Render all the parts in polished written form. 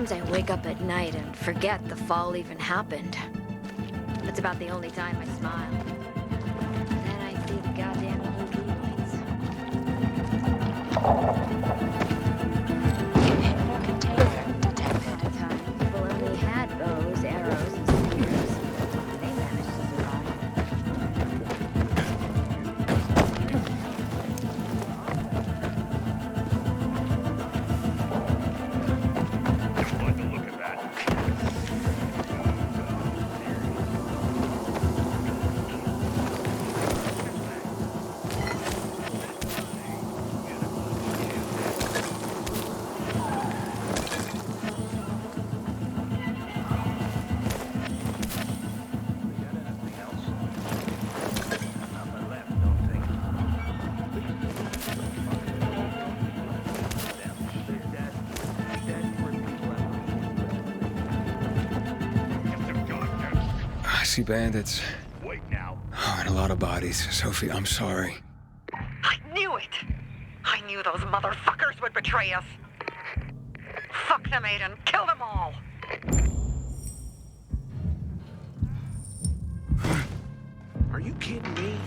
Sometimes I wake up at night and forget the fall even happened. It's about the only time I smile. Then I see the goddamn UV lights. Container detected. At the time, people only had bows, arrows, and spears. They managed to survive. See bandits. Wait now. Oh, and a lot of bodies. Sophie, I'm sorry. I knew it! I knew those motherfuckers would betray us. Fuck them, Aiden. Kill them all! Are you kidding me?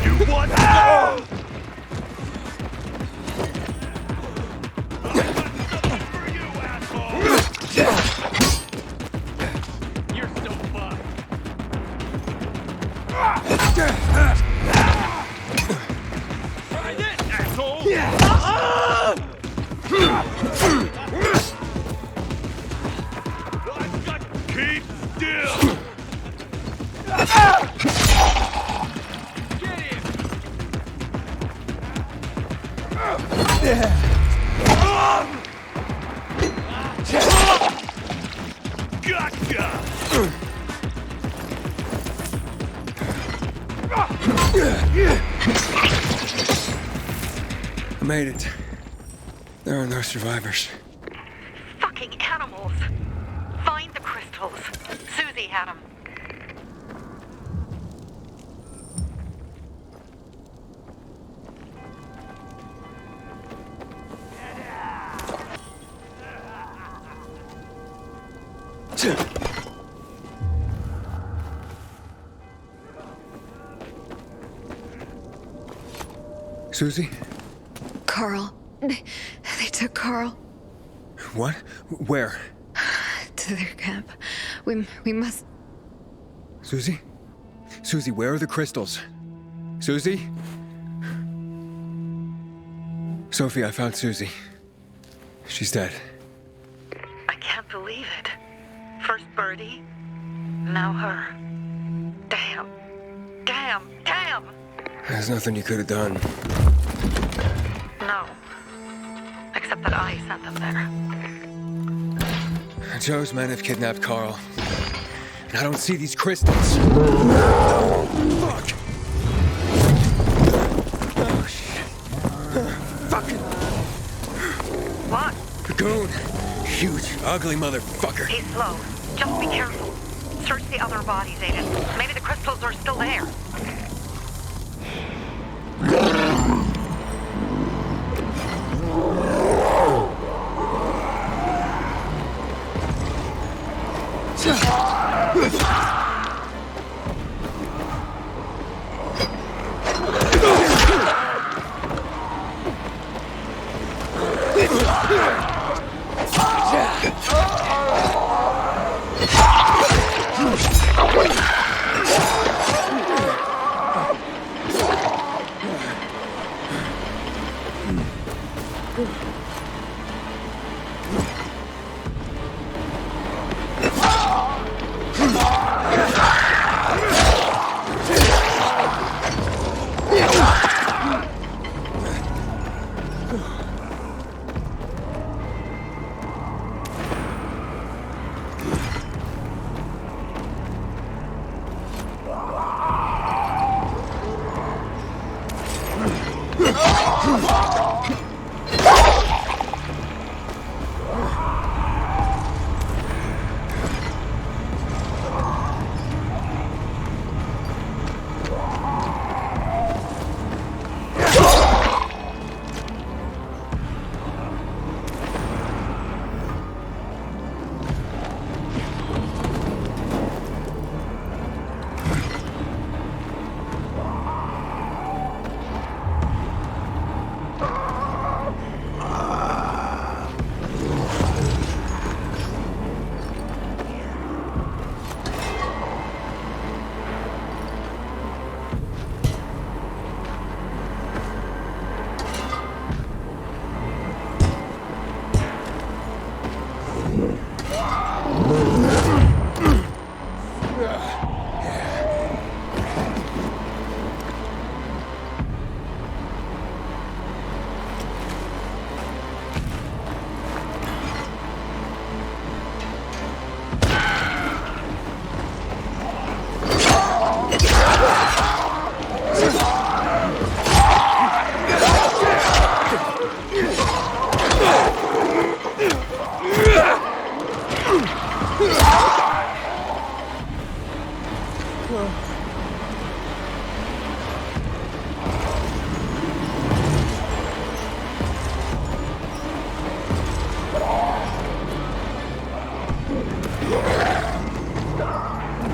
You want to You're so fucked. Try this, asshole! Keep still! Get him! Gotcha! I made it. There are no survivors. Fucking animals! Find the crystals. Susie had them. Susie? Carl. They took Carl What? Where? to their camp. We must... Susie? Susie, where are the crystals? Susie? Sophie, I found Susie. She's dead. I can't believe it. First Birdie, now her. Damn. Damn. Damn! There's nothing you could have done. No. Except that I sent them there. Joe's men have kidnapped Carl. And I don't see these crystals. Fuck! Oh, shit. Fucking What? cocoon. Huge, ugly motherfucker. He's slow. Just be careful. Search the other bodies, Aiden. Maybe the crystals are still there.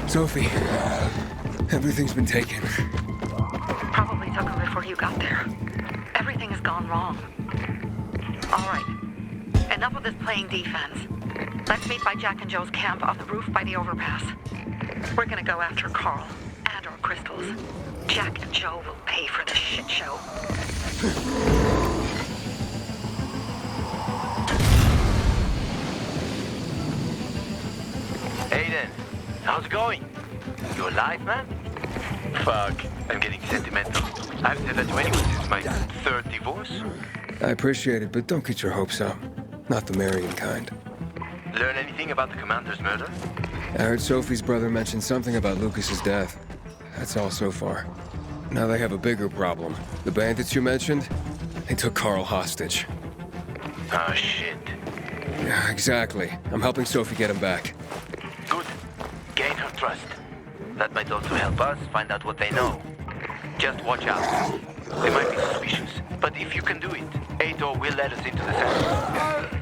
Sophie, everything's been taken. Probably took them before you got there. Everything has gone wrong. All right. Enough of this playing defense. Let's meet by Jack and Joe's camp on the roof by the overpass. We're gonna go after Carl and our crystals. Jack and Joe will pay for this shit show. Aiden, how's it going? You alive, man? Fuck, I'm getting sentimental. I've said that to anyone since my third divorce. I appreciate it, but don't get your hopes up. Not the marrying kind. Learn anything about the commander's murder? I heard Sophie's brother mention something about Lucas's death. That's all so far. Now they have a bigger problem. The bandits you mentioned, they took Carl hostage. Oh, shit. Yeah, exactly. I'm helping Sophie get him back. Good. Gain her trust. That might also help us find out what they know. Just watch out. They might be suspicious, but if you can do it, Ator will let us into the center.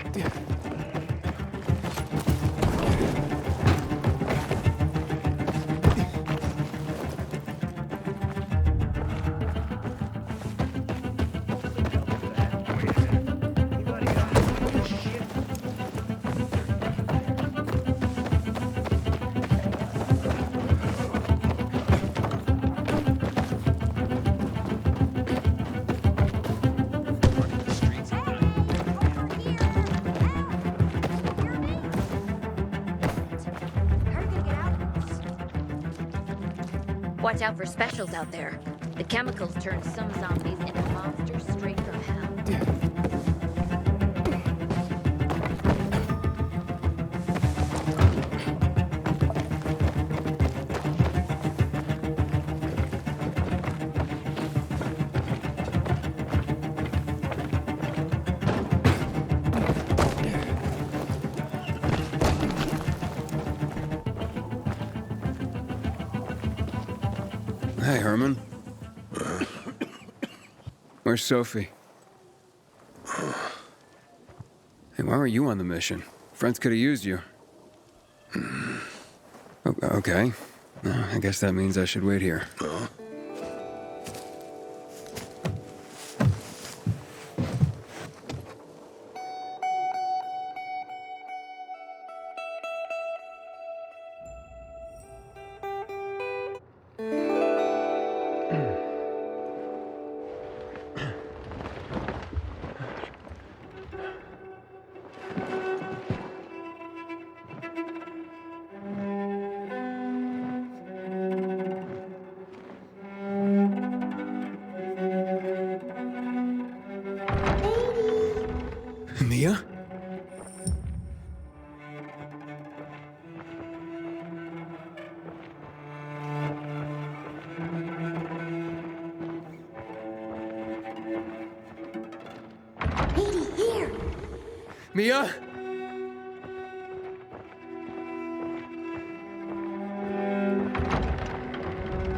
Watch out for specials out there. The chemicals turn some zombies into monsters straight from hell. Hey, Herman. Where's Sophie? Hey, why were you on the mission? Friends could have used you. Okay. I guess that means I should wait here. Mia? Mia?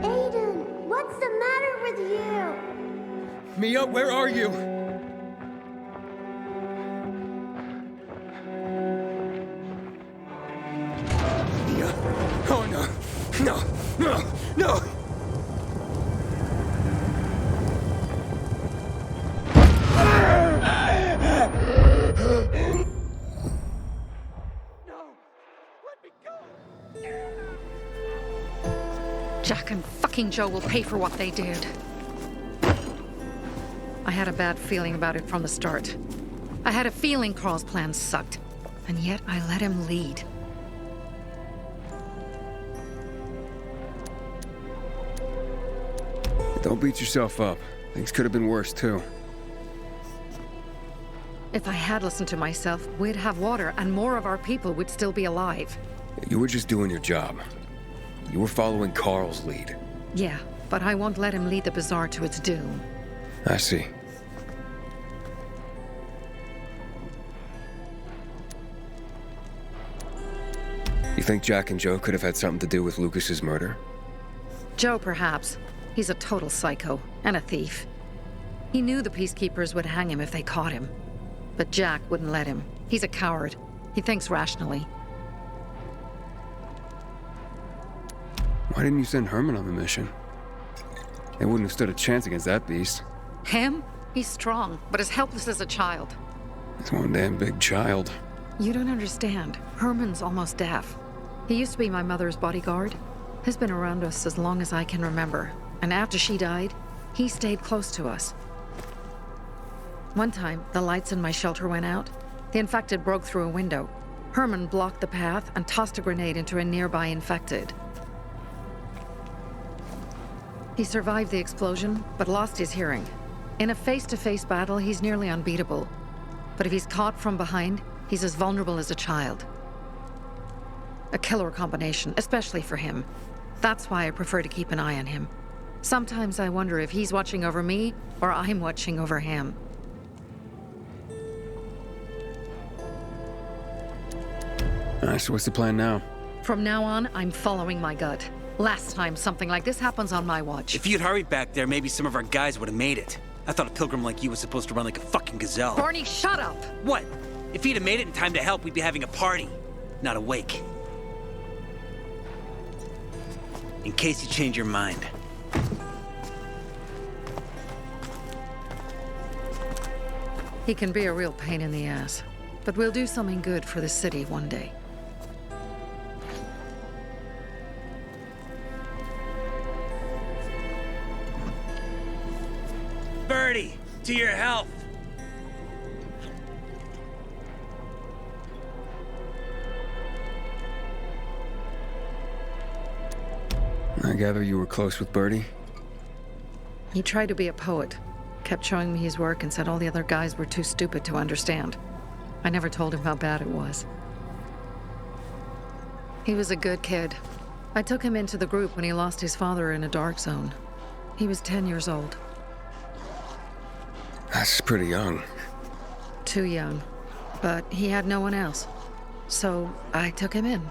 Aiden, what's the matter with you? Mia, where are you? Mia? Oh no! No! No! No! Jack and fucking Joe will pay for what they did. I had a bad feeling about it from the start. I had a feeling Carl's plan sucked, and yet I let him lead. Don't beat yourself up. Things could have been worse, too. If I had listened to myself, we'd have water and more of our people would still be alive. You were just doing your job. You were following Carl's lead. Yeah, but I won't let him lead the Bazaar to its doom. I see. You think Jack and Joe could have had something to do with Lucas's murder? Joe, perhaps. He's a total psycho and a thief. He knew the peacekeepers would hang him if they caught him. But Jack wouldn't let him. He's a coward. He thinks rationally. Why didn't you send Herman on the mission? They wouldn't have stood a chance against that beast. Him? He's strong, but as helpless as a child. He's one damn big child. You don't understand. Herman's almost deaf. He used to be my mother's bodyguard. He's been around us as long as I can remember. And after she died, he stayed close to us. One time, the lights in my shelter went out. The infected broke through a window. Herman blocked the path and tossed a grenade into a nearby infected. He survived the explosion, but lost his hearing. In a face-to-face battle, he's nearly unbeatable. But if he's caught from behind, he's as vulnerable as a child. A killer combination, especially for him. That's why I prefer to keep an eye on him. Sometimes I wonder if he's watching over me, or I'm watching over him. Alright, so what's the plan now? From now on, I'm following my gut. Last time something like this happens on my watch. If you'd hurried back there, maybe some of our guys would have made it. I thought a pilgrim like you was supposed to run like a fucking gazelle. Barney, shut up! What? If he'd have made it in time to help, we'd be having a party, not a wake. In case you change your mind. He can be a real pain in the ass. But we'll do something good for the city one day. Birdie, to your health! I gather you were close with Birdie? He tried to be a poet. Kept showing me his work and said all the other guys were too stupid to understand. I never told him how bad it was. He was a good kid. I took him into the group when he lost his father in a dark zone. He was 10 years old. That's pretty young. Too young. But he had no one else. So I took him in.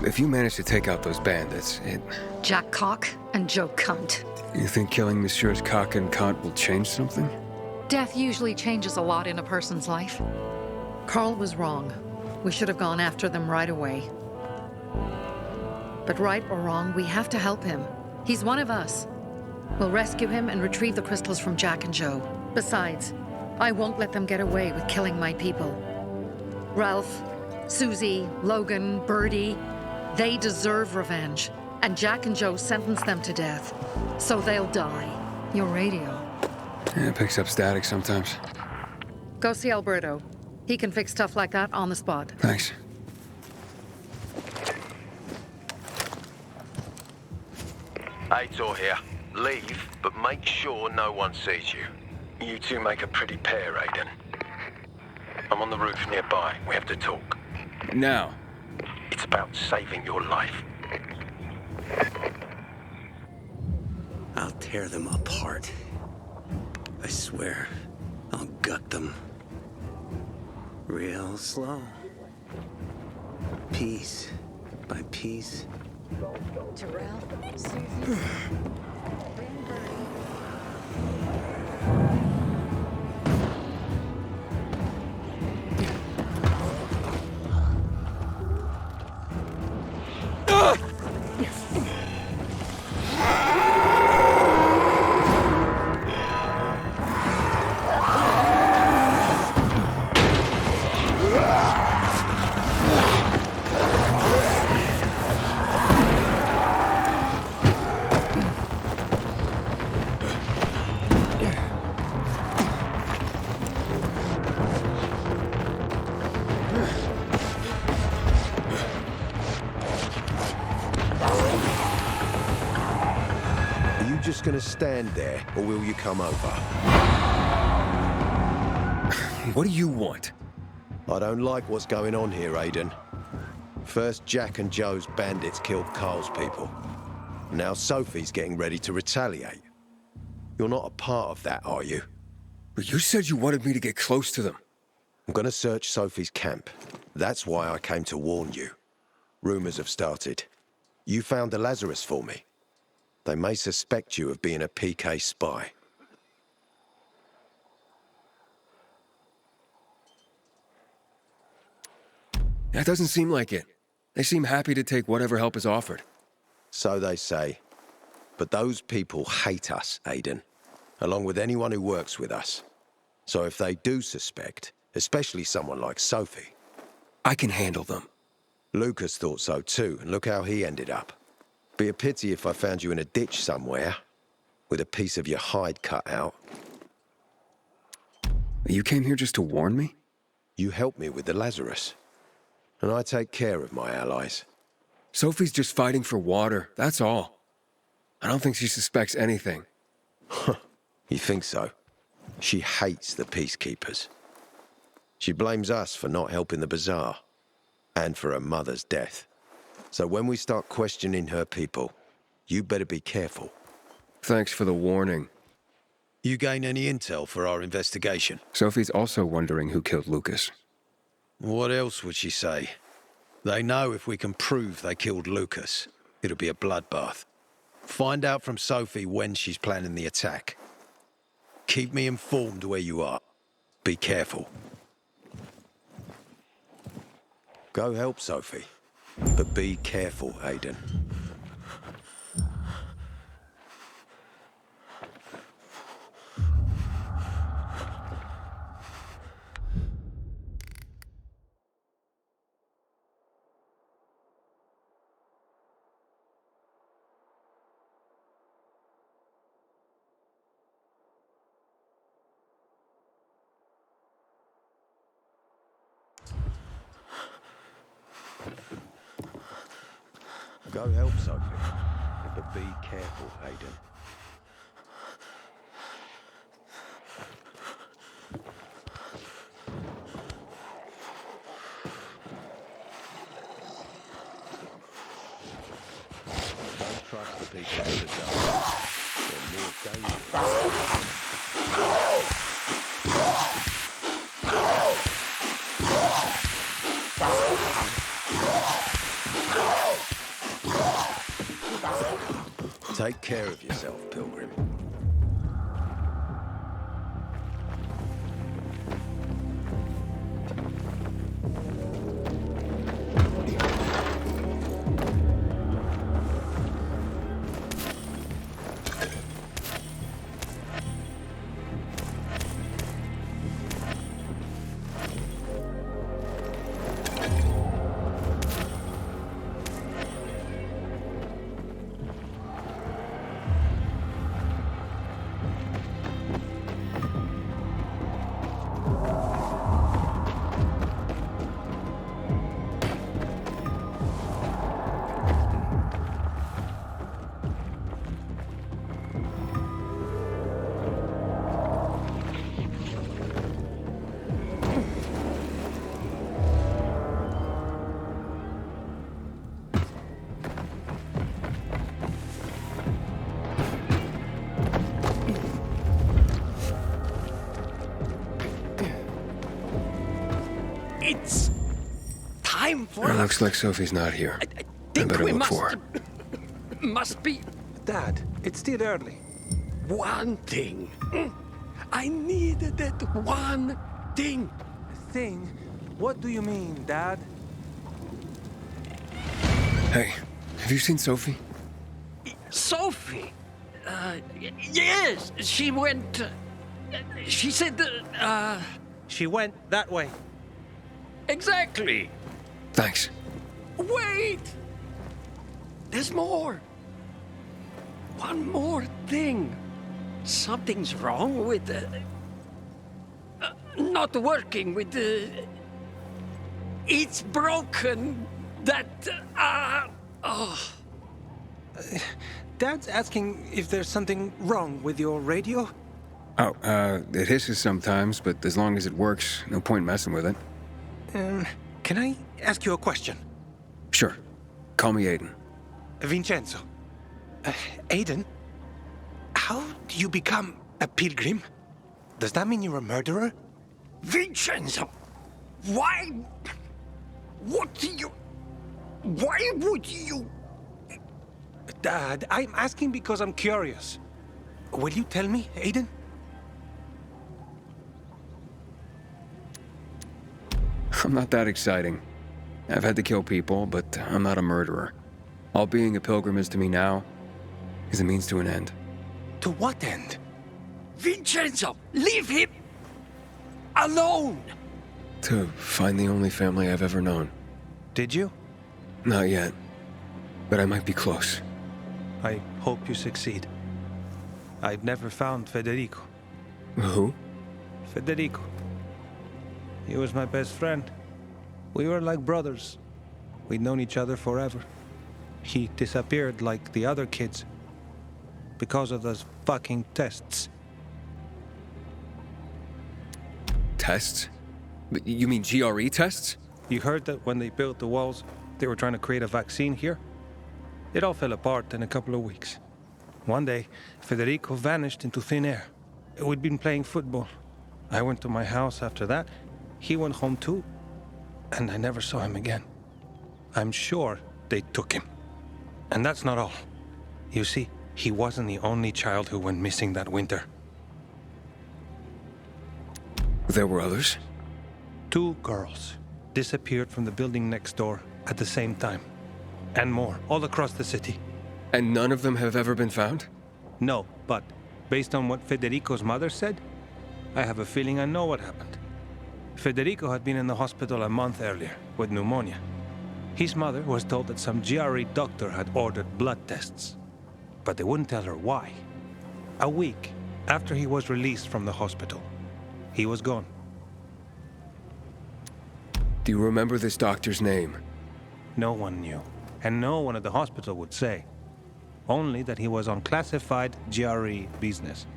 If you manage to take out those bandits, Jack Cock and Joe Cunt. You think killing Messieurs Cock and Cunt will change something? Death usually changes a lot in a person's life. Carl was wrong. We should have gone after them right away. But right or wrong, we have to help him. He's one of us. We'll rescue him and retrieve the crystals from Jack and Joe. Besides, I won't let them get away with killing my people. Ralph, Susie, Logan, Birdie, they deserve revenge. And Jack and Joe sentenced them to death. So they'll die. Your radio. Yeah, it picks up static sometimes. Go see Alberto. He can fix stuff like that on the spot. Thanks. Aitor here. Leave, but make sure no one sees you. You two make a pretty pair, Aiden. I'm on the roof nearby. We have to talk. Now. It's about saving your life. I'll tear them apart. I swear, I'll gut them. Real slow. Piece by piece. Terrell, Susie, Just gonna stand there, or will you come over? What do you want? I don't like what's going on here, Aiden. First, Jack and Joe's bandits killed Carl's people. Now Sophie's getting ready to retaliate. You're not a part of that, are you? But you said you wanted me to get close to them. I'm gonna search Sophie's camp. That's why I came to warn you. Rumors have started. You found the Lazarus for me. They may suspect you of being a PK spy. That doesn't seem like it. They seem happy to take whatever help is offered. So they say. But those people hate us, Aiden, along with anyone who works with us. So if they do suspect, especially someone like Sophie... I can handle them. Lucas thought so too, and look how he ended up. Be a pity if I found you in a ditch somewhere, with a piece of your hide cut out. You came here just to warn me? You helped me with the Lazarus. And I take care of my allies. Sophie's just fighting for water, that's all. I don't think she suspects anything. You think so? She hates the peacekeepers. She blames us for not helping the bazaar, and for her mother's death. So when we start questioning her people, you better be careful. Thanks for the warning. You gain any intel for our investigation? Sophie's also wondering who killed Lucas. What else would she say? They know if we can prove they killed Lucas, it'll be a bloodbath. Find out from Sophie when she's planning the attack. Keep me informed where you are. Be careful. Go help Sophie, but be careful, Aiden. Go help Sophie, but be careful, Aiden. Don't trust the people in the dark. They're more dangerous. Take care of yourself, Pilgrim. It's time for It looks like Sophie's not here. I I think better we look for her. must be Dad, it's still early. one thing. I needed that one thing. Thing? What do you mean, Dad? Hey, have you seen Sophie? Sophie. Yes, she went. She said. She went that way. Exactly. Thanks. Wait! There's more. One more thing. Something's wrong with not working with it's broken. That Dad's asking if there's something wrong with your radio? Oh, it hisses sometimes, but as long as it works, no point messing with it. Can I ask you a question? Sure. Call me Aiden. Vincenzo. Aiden? How do you become a pilgrim? Does that mean you're a murderer? Vincenzo, why? What do you? Why would you? Dad, I'm asking because I'm curious. Will you tell me, Aiden? I'm not that exciting. I've had to kill people, but I'm not a murderer. All being a pilgrim is to me now is a means to an end. To what end? Vincenzo, leave him alone! To find the only family I've ever known. Did you? Not yet, but I might be close. I hope you succeed. I've never found Federico. Who? Federico. He was my best friend. We were like brothers. We'd known each other forever. He disappeared like the other kids because of those fucking tests. Tests? You mean GRE tests? You heard that when they built the walls, they were trying to create a vaccine here? It all fell apart in a couple of weeks. One day, Federico vanished into thin air. We'd been playing football. I went to my house after that. He went home too. And I never saw him again. I'm sure they took him. And that's not all. You see, he wasn't the only child who went missing that winter. There were others? 2 girls disappeared from the building next door at the same time. And more, all across the city. And none of them have ever been found? No, but based on what Federico's mother said, I have a feeling I know what happened. Federico had been in the hospital a month earlier with pneumonia. His mother was told that some GRE doctor had ordered blood tests, but they wouldn't tell her why. A week after he was released from the hospital, he was gone. Do you remember this doctor's name? No one knew, and no one at the hospital would say. Only that he was on classified GRE business.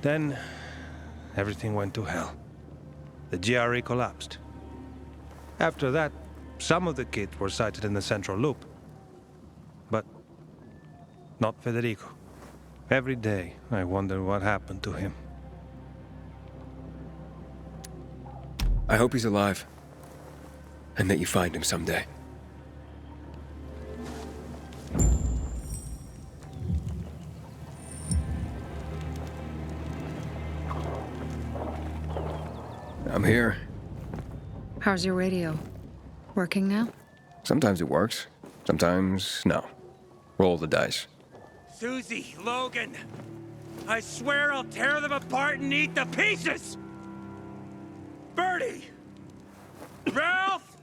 Then, everything went to hell. The GRE collapsed. After that, some of the kids were sighted in the central loop. But not Federico. Every day, I wonder what happened to him. I hope he's alive. And that you find him someday. I'm here. How's your radio? Working now? Sometimes it works. Sometimes, no. Roll the dice. Susie, Logan, I swear I'll tear them apart and eat the pieces! Bertie! Ralph!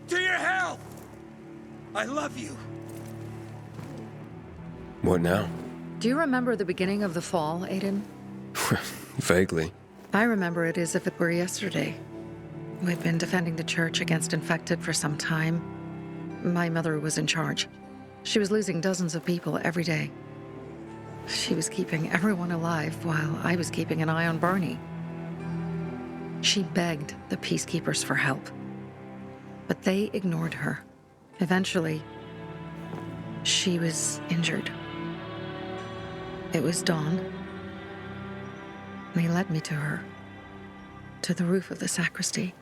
To your health! I love you. What now? Do you remember the beginning of the fall, Aiden? Vaguely. I remember it as if it were yesterday. We'd been defending the church against infected for some time. My mother was in charge. She was losing dozens of people every day. She was keeping everyone alive while I was keeping an eye on Barney. She begged the peacekeepers for help, but they ignored her. Eventually, she was injured. It was dawn. They led me to her, to the roof of the sacristy.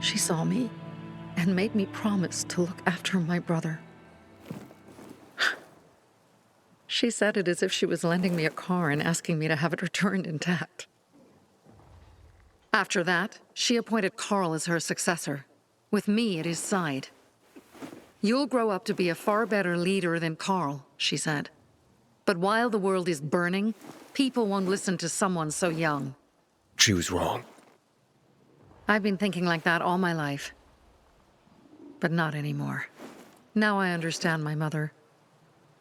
She saw me and made me promise to look after my brother. She said it as if she was lending me a car and asking me to have it returned intact. After that, she appointed Carl as her successor, with me at his side. You'll grow up to be a far better leader than Carl, she said. But while the world is burning, people won't listen to someone so young. She was wrong. I've been thinking like that all my life. But not anymore. Now I understand my mother.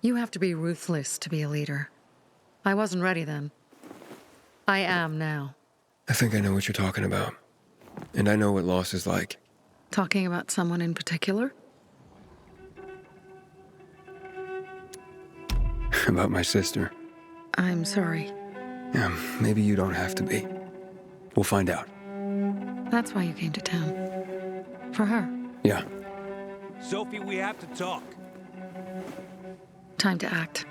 You have to be ruthless to be a leader. I wasn't ready then. I am now. I think I know what you're talking about. And I know what loss is like. Talking about someone in particular? About my sister. I'm sorry. Yeah, maybe you don't have to be. We'll find out. That's why you came to town. For her. Yeah. Sophie, we have to talk. Time to act.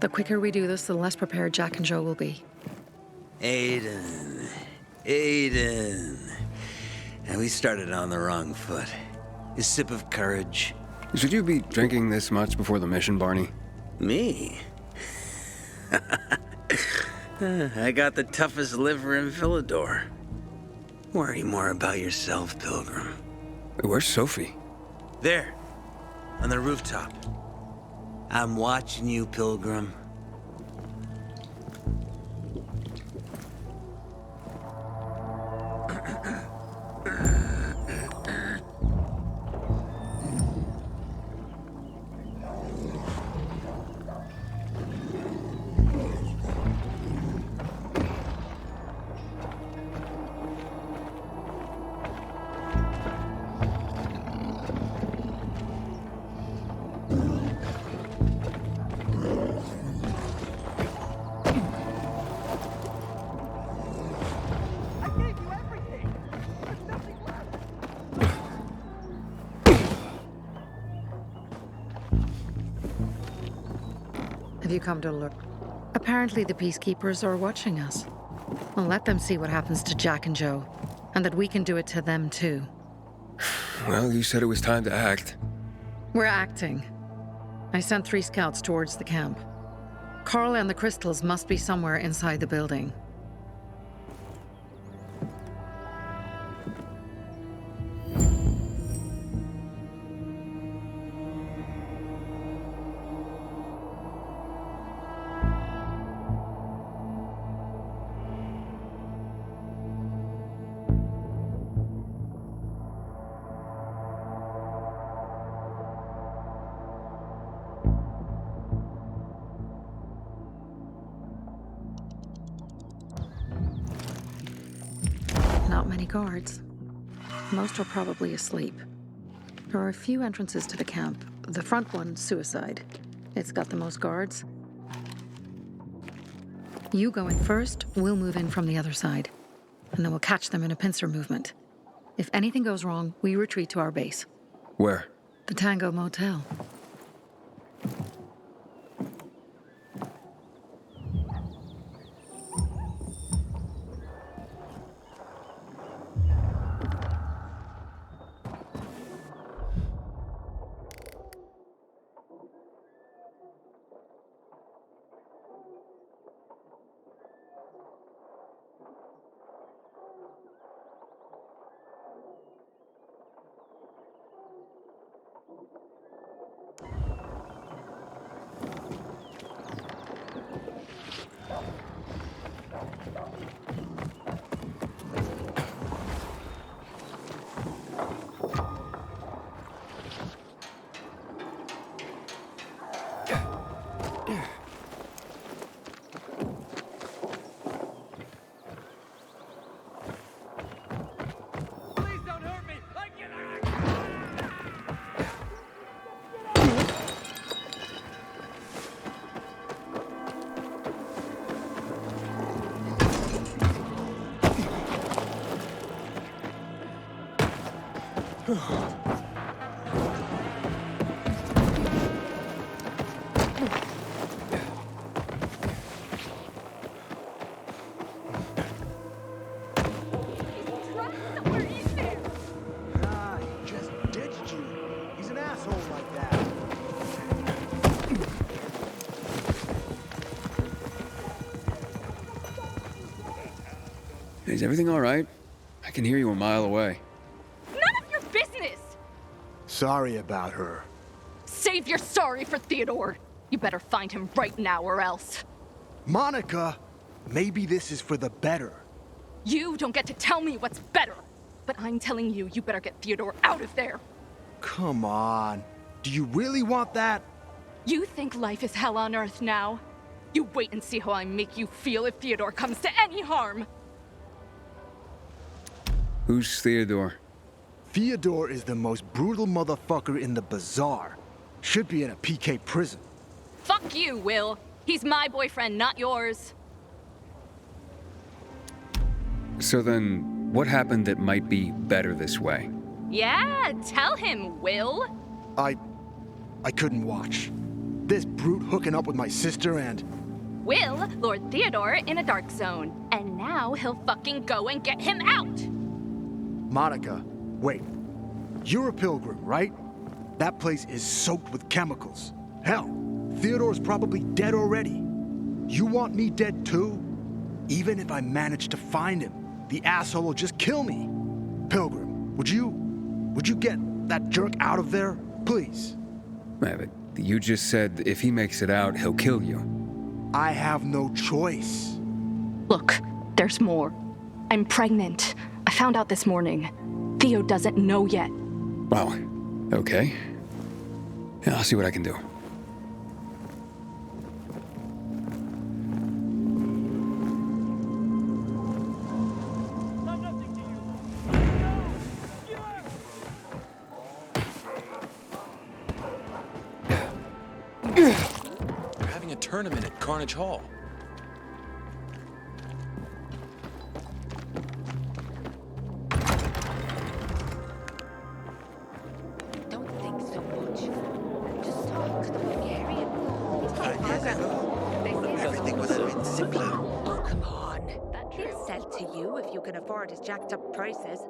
The quicker we do this, the less prepared Jack and Joe will be. Aiden. And we started on the wrong foot. A sip of courage. Should you be drinking this much before the mission, Barney? Me? I got the toughest liver in Villador. Worry more about yourself, Pilgrim. Where's Sophie? There, on the rooftop. I'm watching you, Pilgrim. Have you come to look? Apparently the Peacekeepers are watching us. Well, let them see what happens to Jack and Joe, and that we can do it to them too. Well, you said it was time to act. We're acting. I sent 3 scouts towards the camp. Carl and the crystals must be somewhere inside the building. Not many guards. Most are probably asleep. There are a few entrances to the camp. The front one, suicide. It's got the most guards. You go in first, we'll move in from the other side. And then we'll catch them in a pincer movement. If anything goes wrong, we retreat to our base. Where? The Tango Motel. Is everything all right? I can hear you a mile away. None of your business! Sorry about her. Save your sorry for Theodore. You better find him right now or else. Monica, maybe this is for the better. You don't get to tell me what's better. But I'm telling you, you better get Theodore out of there. Come on. Do you really want that? You think life is hell on earth now? You wait and see how I make you feel if Theodore comes to any harm. Who's Theodore? Theodore is the most brutal motherfucker in the bazaar. Should be in a PK prison. Fuck you, Will. He's my boyfriend, not yours. So then, what happened that might be better this way? Yeah, tell him, Will. I couldn't watch. This brute hooking up with my sister and... Will lured Theodore in a dark zone. And now he'll fucking go and get him out! Monica, wait. You're a pilgrim, right? That place is soaked with chemicals. Hell, Theodore's probably dead already. You want me dead too? Even if I manage to find him? the asshole will just kill me. Pilgrim, would you get that jerk out of there, please? Man, but you just said if he makes it out, he'll kill you. I have no choice. Look, there's more. I'm pregnant. I found out this morning. Theo doesn't know yet. Wow. Okay. Yeah, I'll see what I can do. They're having a tournament at Carnage Hall. Don't think so much. Just talk. Harry and Everything would have been simpler. Oh, come on. He'll sell to you if you can afford his jacked up prices.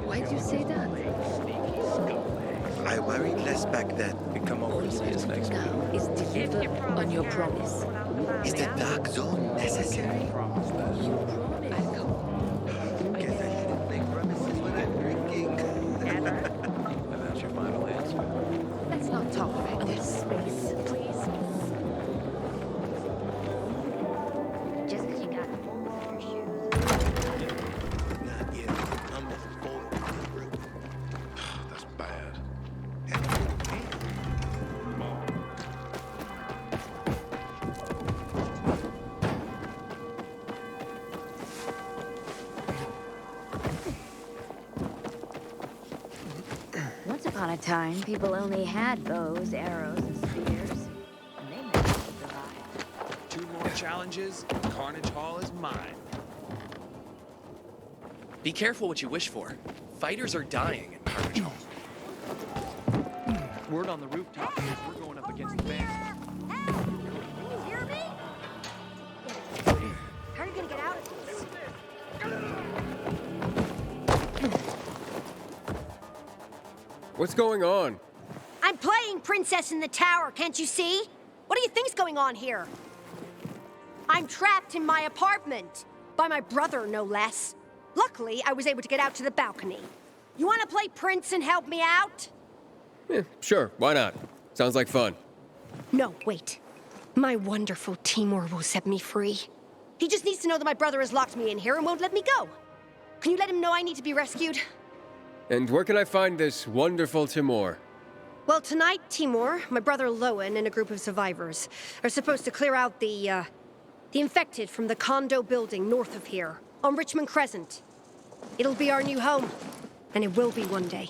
Why'd you say that? I worried less back then. Come over to see us next week. Now is deliver on your promise. Is the dark zone necessary? You promise. Guess I shouldn't make promises when I'm drinking. And that's your final answer. Let's not talk about this space, please. Just because you got a full pair of shoes. Not yet. I'm the foil. That's bad. Once upon a time, people only had bows, arrows, and spears. And they managed to survive. 2 more challenges, and Carnage Hall is mine. Be careful what you wish for. Fighters are dying in Carnage Hall. Word on the rooftop is we're going up against the band. Can you hear me? How are you gonna get out of this? What's going on? I'm playing Princess in the Tower, can't you see? What do you think's going on here? I'm trapped in my apartment. By my brother, no less. Luckily, I was able to get out to the balcony. You want to play Prince and help me out? Yeah, sure, why not? Sounds like fun. No, wait. My wonderful Timur will set me free. He just needs to know that my brother has locked me in here and won't let me go. Can you let him know I need to be rescued? And where can I find this wonderful Timur? Well, tonight, Timur, my brother Lowen, and a group of survivors are supposed to clear out the infected from the condo building north of here, on Richmond Crescent. It'll be our new home, and it will be one day.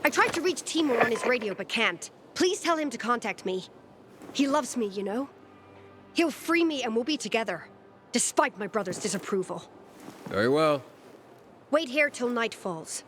I tried to reach Timur on his radio, but can't. Please tell him to contact me. He loves me, you know? He'll free me and we'll be together, despite my brother's disapproval. Very well. Wait here till night falls.